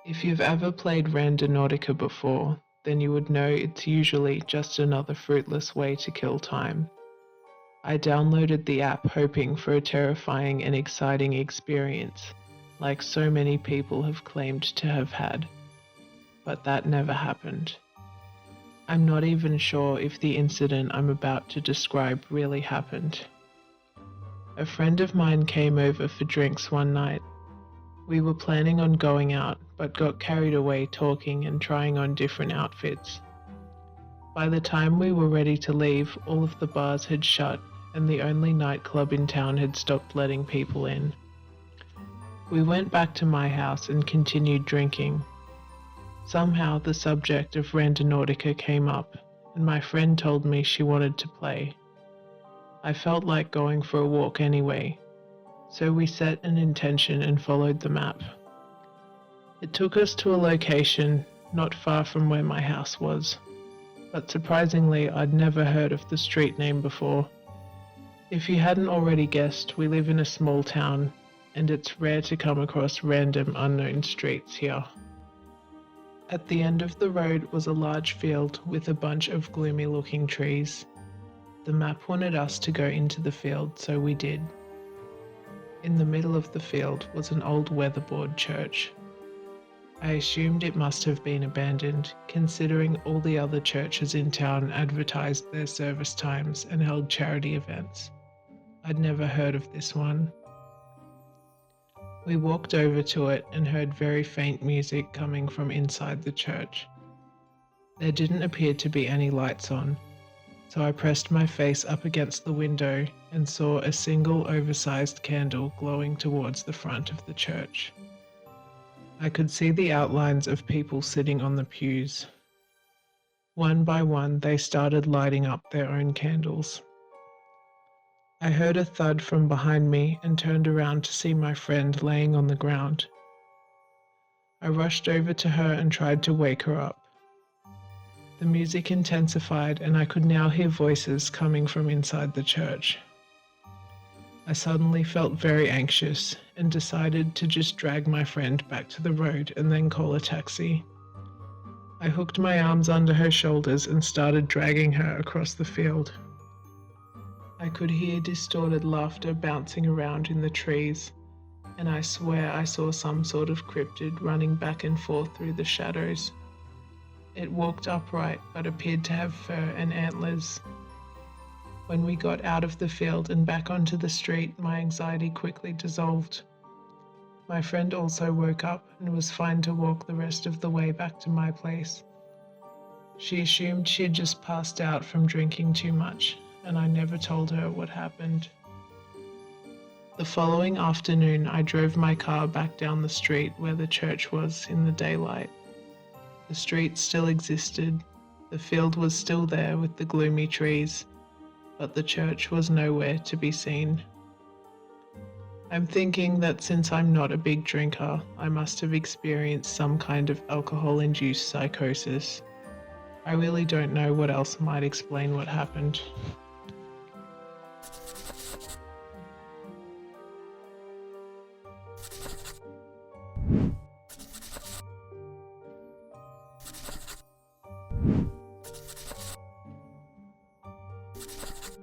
If you've ever played Randonautica before, then you would know it's usually just another fruitless way to kill time. I downloaded the app hoping for a terrifying and exciting experience, like so many people have claimed to have had. But that never happened. I'm not even sure if the incident I'm about to describe really happened. A friend of mine came over for drinks one night. We were planning on going out, but got carried away talking and trying on different outfits. By the time we were ready to leave, all of the bars had shut and the only nightclub in town had stopped letting people in. We went back to my house and continued drinking. Somehow the subject of Randonautica came up, and my friend told me she wanted to play. I felt like going for a walk anyway, so we set an intention and followed the map. It took us to a location not far from where my house was, but surprisingly I'd never heard of the street name before. If you hadn't already guessed, we live in a small town, and it's rare to come across random unknown streets here. At the end of the road was a large field with a bunch of gloomy looking trees. The map wanted us to go into the field, so we did. In the middle of the field was an old weatherboard church. I assumed it must have been abandoned, considering all the other churches in town advertised their service times and held charity events. I'd never heard of this one. We walked over to it and heard very faint music coming from inside the church. There didn't appear to be any lights on, so I pressed my face up against the window and saw a single oversized candle glowing towards the front of the church. I could see the outlines of people sitting on the pews. One by one, they started lighting up their own candles. I heard a thud from behind me and turned around to see my friend laying on the ground. I rushed over to her and tried to wake her up. The music intensified and I could now hear voices coming from inside the church. I suddenly felt very anxious and decided to just drag my friend back to the road and then call a taxi. I hooked my arms under her shoulders and started dragging her across the field. I could hear distorted laughter bouncing around in the trees, and I swear I saw some sort of cryptid running back and forth through the shadows. It walked upright but appeared to have fur and antlers. When we got out of the field and back onto the street, my anxiety quickly dissolved. My friend also woke up and was fine to walk the rest of the way back to my place. She assumed she had just passed out from drinking too much, and I never told her what happened. The following afternoon, I drove my car back down the street where the church was in the daylight. The street still existed, the field was still there with the gloomy trees, but the church was nowhere to be seen. I'm thinking that since I'm not a big drinker, I must have experienced some kind of alcohol-induced psychosis. I really don't know what else might explain what happened.